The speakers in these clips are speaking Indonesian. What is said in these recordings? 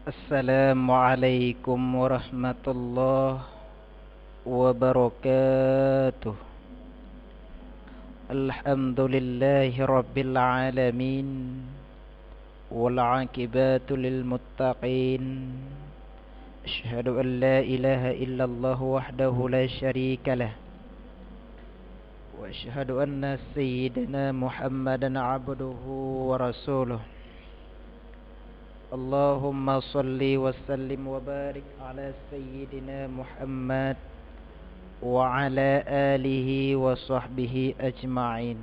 Assalamualaikum warahmatullahi wabarakatuh. Alhamdulillahi rabbil alamin. Wal aqibatu lil muttaqin. Asyhadu an la ilaha illallah wahdahu la syarika lah. Wa asyhadu anna sayyidina Muhammadan abduhu wa rasuluh. Allahumma salli wa sallim wa barik ala sayyidina Muhammad wa ala alihi wa sahbihi ajma'in.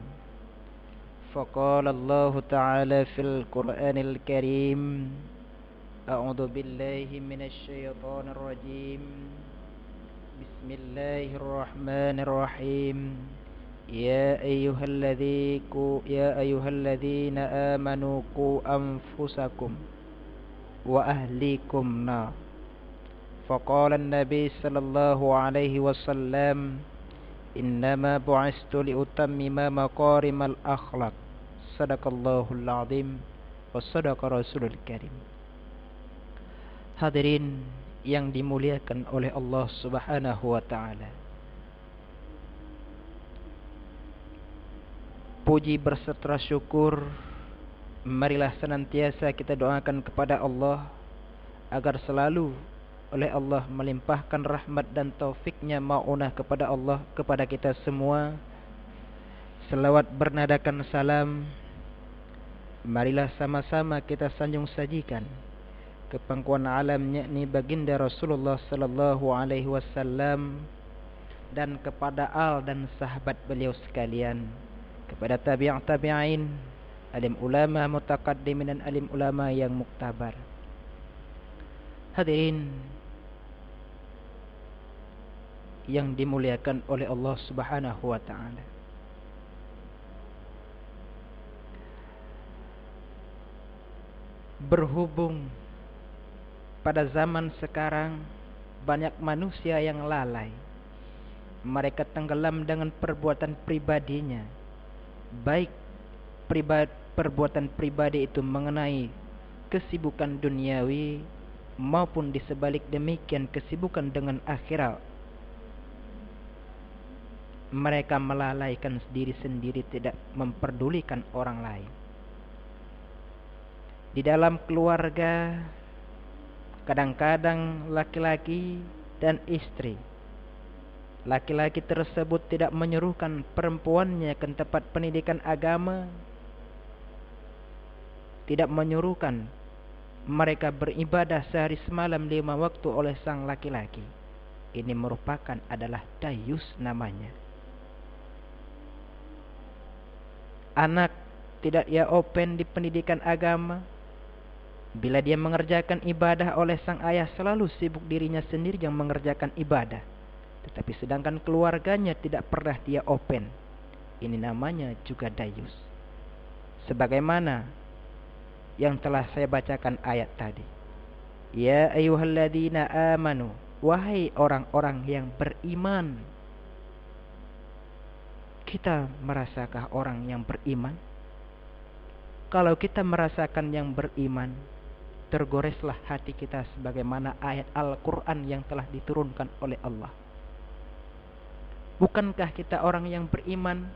Faqala Allah Ta'ala fil Qur'anil Karim, a'udzu billahi minasy syaithanir rajim. Bismillahirrahmanirrahim. Ya ayyuhalladzina amanu qu anfusakum wa ahlikum nar. Faqala an-nabi sallallahu alaihi wasallam, innama bu'istu liutammima maqarimal akhlaq. Sadaqallahul azim wa sadaqa rasulul karim. Hadirin yang dimuliakan oleh Allah Subhanahu wa taala. Puji berserta syukur marilah senantiasa kita doakan kepada Allah agar selalu oleh Allah melimpahkan rahmat dan taufiknya ma'unah kepada Allah, kepada kita semua. Selawat bernadakan salam marilah sama-sama kita sanjung sajikan ke pangkuan alam, yakni baginda Rasulullah sallallahu alaihi wasallam, dan kepada al dan sahabat beliau sekalian, kepada tabi'in, alim ulama mutaqaddimin dan alim ulama yang muktabar. Hadirin yang dimuliakan oleh Allah Subhanahu wa taala. Berhubung pada zaman sekarang banyak manusia yang lalai. Mereka tenggelam dengan perbuatan pribadinya. Baik perbuatan pribadi itu mengenai kesibukan duniawi maupun di sebalik demikian kesibukan dengan akhirat. Mereka melalaikan diri sendiri, tidak memperdulikan orang lain. Di dalam keluarga kadang-kadang laki-laki dan istri, laki-laki tersebut tidak menyuruhkan perempuannya ke tempat pendidikan agama, tidak menyuruhkan mereka beribadah sehari semalam 5 waktu oleh sang laki-laki. Ini merupakan adalah dayus namanya. Anak tidak ia open di pendidikan agama. Bila dia mengerjakan ibadah oleh sang ayah, selalu sibuk dirinya sendiri yang mengerjakan ibadah. Tetapi sedangkan keluarganya tidak pernah dia open. Ini namanya juga dayus. Sebagaimana yang telah saya bacakan ayat tadi. Ya ayyuhalladzina amanu, wahai orang-orang yang beriman. Kita merasakah orang yang beriman? Kalau kita merasakan yang beriman, tergoreslah hati kita sebagaimana ayat Al-Quran yang telah diturunkan oleh Allah. Bukankah kita orang yang beriman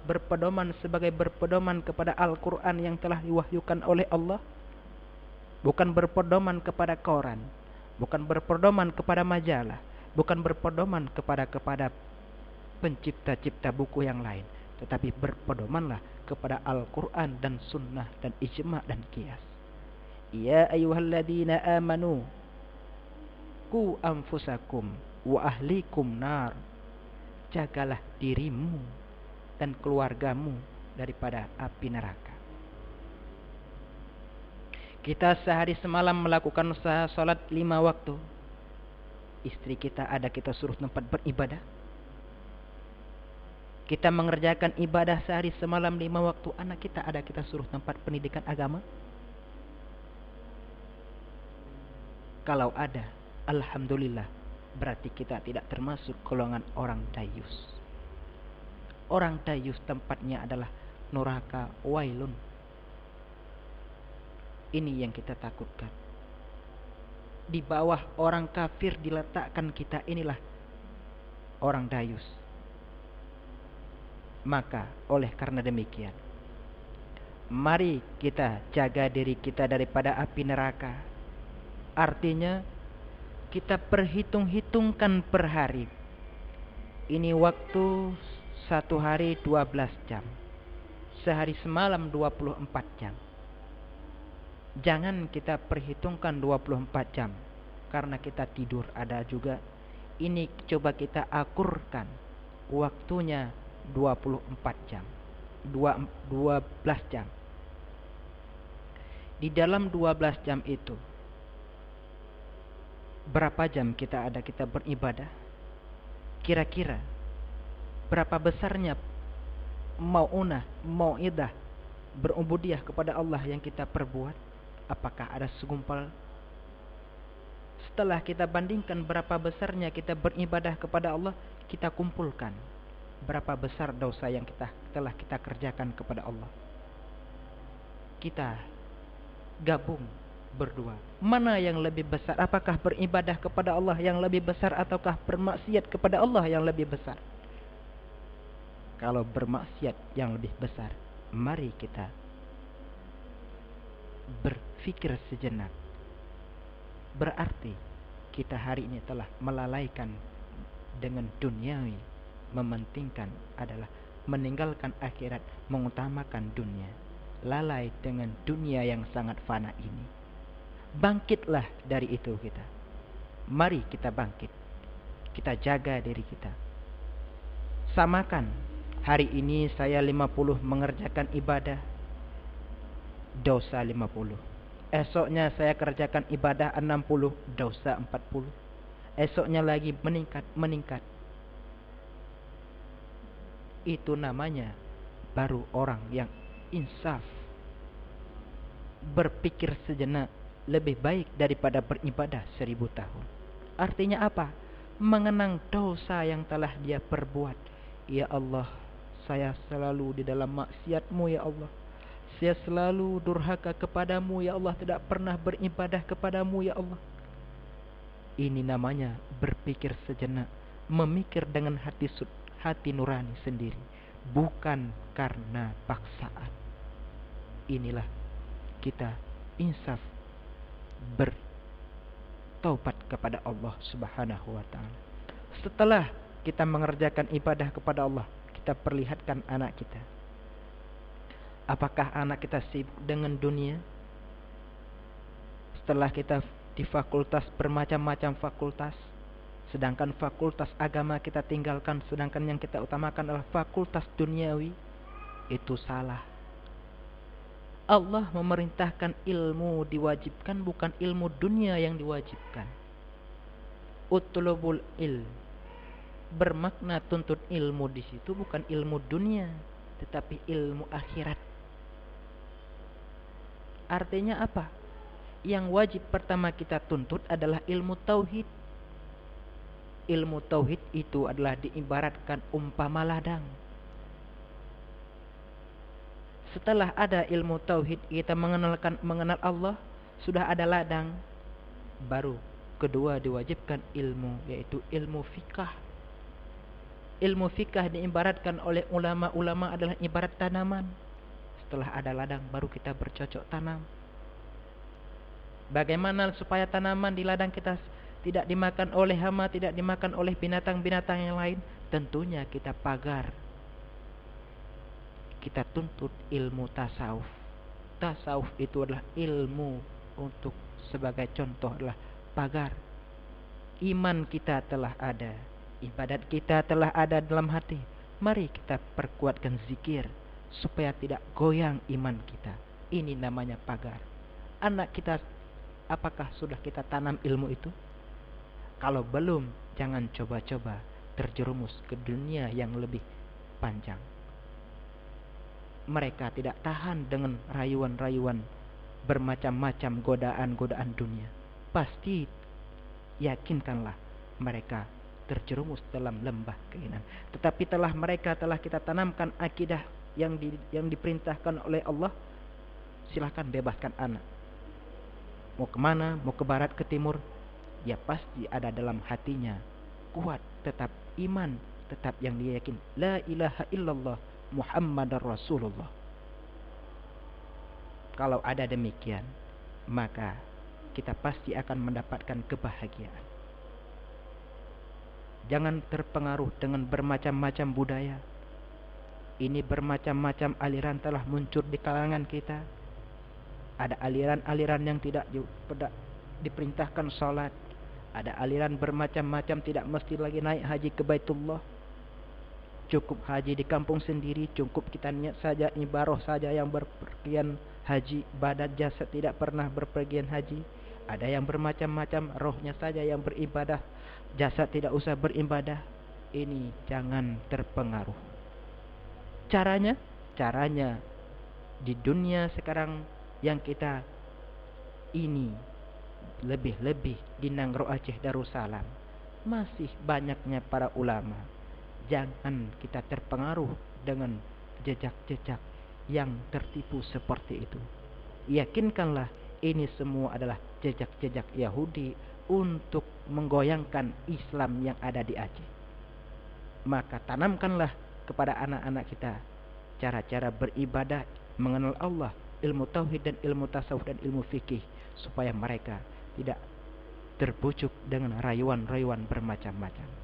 berpedoman sebagai berpedoman kepada Al-Quran yang telah diwahyukan oleh Allah? Bukan berpedoman kepada koran, bukan berpedoman kepada majalah, bukan berpedoman kepada pencipta-cipta buku yang lain, tetapi berpedomanlah kepada Al-Quran dan sunnah dan ijma' dan qiyas. Ya ayyuhalladzina amanu qu anfusakum wa ahlikum nar. Jagalah dirimu dan keluargamu daripada api neraka. Kita sehari semalam melakukan salat 5 waktu. Istri kita ada kita suruh tempat beribadah. Kita mengerjakan ibadah sehari semalam 5 waktu. Anak kita ada kita suruh tempat pendidikan agama. Kalau ada, alhamdulillah, berarti kita tidak termasuk golongan orang dayus. Orang dayus tempatnya adalah neraka wailun. Ini yang kita takutkan. di bawah orang kafir diletakkan kita inilah orang dayus. Maka oleh karena demikian, mari kita jaga diri kita daripada api neraka. Artinya kita perhitung-hitungkan per hari. Ini waktu satu hari 12 jam. Sehari semalam 24 jam. Jangan kita perhitungkan 24 jam karena kita tidur ada juga. Ini coba kita akurkan waktunya 24 jam. 12 jam. Di dalam 12 jam itu berapa jam kita beribadah? Kira-kira berapa besarnya mau'idah berubudiyah kepada Allah yang kita perbuat? Apakah ada segumpal? Setelah kita bandingkan berapa besarnya kita beribadah kepada Allah, kita kumpulkan berapa besar dosa yang telah kita kerjakan kepada Allah. Kita gabung berdua. Mana yang lebih besar? Apakah beribadah kepada Allah yang lebih besar ataukah bermaksiat kepada Allah yang lebih besar? Kalau bermaksiat yang lebih besar, mari kita berpikir sejenak. Berarti kita hari ini telah melalaikan dengan duniawi, mementingkan adalah meninggalkan akhirat, mengutamakan dunia. Lalai dengan dunia yang sangat fana ini. Bangkitlah dari itu kita. Mari kita bangkit. Kita jaga diri kita. Samakan. Hari ini saya 50 mengerjakan ibadah. Dosa 50. Esoknya saya kerjakan ibadah 60. Dosa 40. Esoknya lagi meningkat. Itu namanya baru orang yang insaf. Berpikir sejenak lebih baik daripada beribadah 1000 tahun. Artinya apa? Mengenang dosa yang telah dia perbuat. Ya Allah, saya selalu di dalam maksiat-Mu ya Allah. Saya selalu durhaka kepadamu ya Allah, tidak pernah beribadah kepadamu ya Allah. Ini namanya berpikir sejenak, memikir dengan hati nurani sendiri, bukan karena paksaan. Inilah kita insaf bertaubat kepada Allah Subhanahu wa taala. Setelah kita mengerjakan ibadah kepada Allah, kita perlihatkan anak kita. Apakah anak kita sibuk dengan dunia? Setelah kita di fakultas bermacam-macam fakultas, sedangkan fakultas agama kita tinggalkan, sedangkan yang kita utamakan adalah fakultas duniawi, itu salah. Allah memerintahkan ilmu diwajibkan, bukan ilmu dunia yang diwajibkan. Utlubul ilm, bermakna tuntut ilmu di situ bukan ilmu dunia, tetapi ilmu akhirat. Artinya apa? Yang wajib pertama kita tuntut adalah ilmu tauhid. Ilmu tauhid itu adalah diibaratkan umpama ladang. Setelah ada ilmu tauhid, kita mengenal Allah, sudah ada ladang. Baru kedua diwajibkan ilmu, yaitu ilmu fikah. Ilmu fikah diibaratkan oleh ulama-ulama adalah ibarat tanaman. Setelah ada ladang, baru kita bercocok tanam. Bagaimana supaya tanaman di ladang kita tidak dimakan oleh hama, tidak dimakan oleh binatang-binatang yang lain? Tentunya kita pagar. Kita tuntut ilmu tasawuf. Tasawuf itu adalah ilmu untuk sebagai contoh adalah pagar. Iman kita telah ada, ibadat kita telah ada dalam hati. Mari kita perkuatkan zikir supaya tidak goyang iman kita. Ini namanya pagar. Anak kita, apakah sudah kita tanam ilmu itu? Kalau belum, jangan coba-coba terjerumus ke dunia yang lebih panjang. Mereka tidak tahan dengan rayuan-rayuan bermacam-macam godaan-godaan dunia. Pasti yakinkanlah mereka terjerumus dalam lembah keinginan. Tetapi mereka telah kita tanamkan akidah yang diperintahkan oleh Allah. Silahkan bebaskan anak. Mau kemana? Mau ke barat, ke timur? dia pasti ada dalam hatinya kuat, tetap iman, tetap yang dia yakin la ilaha illallah Muhammadar Rasulullah. Kalau ada demikian, maka kita pasti akan mendapatkan kebahagiaan. Jangan terpengaruh dengan bermacam-macam budaya. Ini bermacam-macam aliran telah muncul di kalangan kita. Ada aliran-aliran yang tidak diperintahkan salat. Ada aliran bermacam-macam tidak mesti lagi naik haji ke Baitullah. Cukup haji di kampung sendiri, cukup kita niat saja, ibadah saja yang berpergian haji, badan jasad tidak pernah berpergian haji. Ada yang bermacam-macam, rohnya saja yang beribadah, jasad tidak usah beribadah. Ini jangan terpengaruh. Caranya di dunia sekarang yang kita ini lebih-lebih di Nangro Aceh Darussalam masih banyaknya para ulama. Jangan kita terpengaruh dengan jejak-jejak yang tertipu seperti itu. Yakinkanlah ini semua adalah jejak-jejak Yahudi untuk menggoyangkan Islam yang ada di Aceh. Maka tanamkanlah kepada anak-anak kita cara-cara beribadah, mengenal Allah, ilmu tauhid dan ilmu tasawuf dan ilmu fikih, supaya mereka tidak terbujuk dengan rayuan-rayuan bermacam-macam.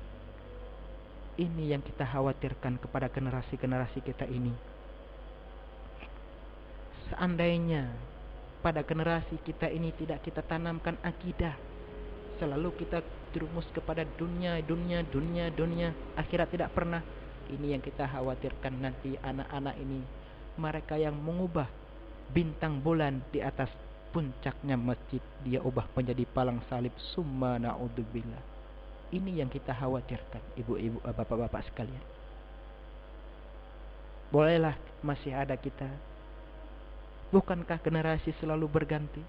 Ini yang kita khawatirkan kepada generasi-generasi kita ini. Seandainya pada generasi kita ini tidak kita tanamkan akidah, selalu kita terumus kepada dunia, akhirat tidak pernah. Ini yang kita khawatirkan nanti anak-anak ini, mereka yang mengubah bintang bulan di atas puncaknya masjid, dia ubah menjadi palang salib, summa na'udzubillah. Ini yang kita khawatirkan, ibu-ibu, bapak-bapak sekalian. Bolehlah masih ada kita. Bukankah generasi selalu berganti?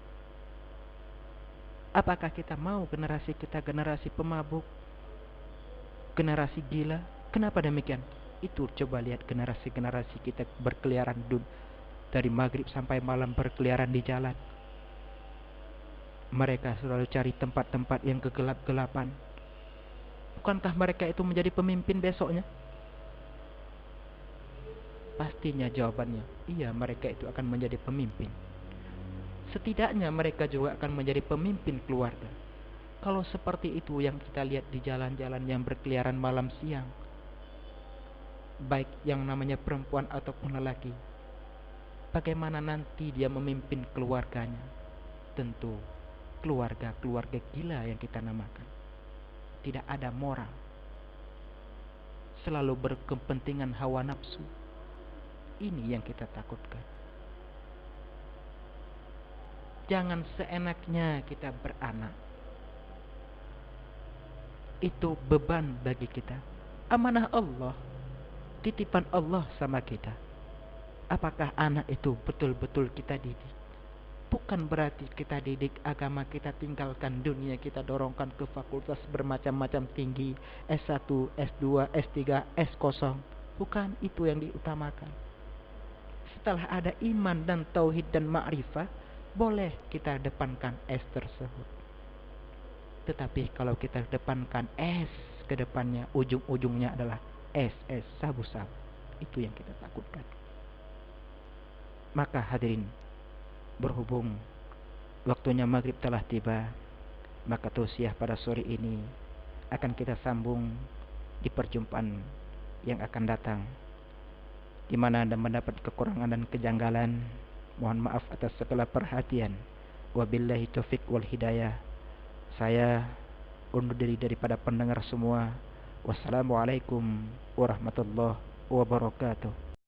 Apakah kita mau generasi kita generasi pemabuk, generasi gila? Kenapa demikian? Itu coba lihat generasi-generasi kita berkeliaran dari maghrib sampai malam berkeliaran di jalan. Mereka selalu cari tempat-tempat yang kegelap-gelapan. Bukankah mereka itu menjadi pemimpin besoknya? Pastinya jawabannya, iya, mereka itu akan menjadi pemimpin. Setidaknya mereka juga akan menjadi pemimpin keluarga. Kalau seperti itu yang kita lihat di jalan-jalan yang berkeliaran malam siang, baik yang namanya perempuan ataupun lelaki, bagaimana nanti dia memimpin keluarganya? Tentu keluarga gila yang kita namakan. Tidak ada moral, selalu berkepentingan hawa nafsu. Ini yang kita takutkan. Jangan seenaknya kita beranak. Itu beban bagi kita. Amanah Allah, titipan Allah sama kita. Apakah anak itu betul-betul kita didik? Bukan berarti kita didik agama, kita tinggalkan dunia, kita dorongkan ke fakultas bermacam-macam tinggi, S1, S2, S3, S0. Bukan itu yang diutamakan. Setelah ada iman dan tauhid dan ma'rifah, boleh kita depankan S tersebut. Tetapi kalau kita depankan S ke depannya, ujung-ujungnya adalah SS, sabu-sabu. Itu yang kita takutkan. Maka hadirin, berhubung waktunya maghrib telah tiba, maka tausiah pada sore ini akan kita sambung di perjumpaan yang akan datang, di mana Anda mendapat kekurangan dan kejanggalan. Mohon maaf atas segala perhatian. Wabillahi taufik wal hidayah. Saya undur diri daripada pendengar semua. Wassalamualaikum warahmatullahi wabarakatuh.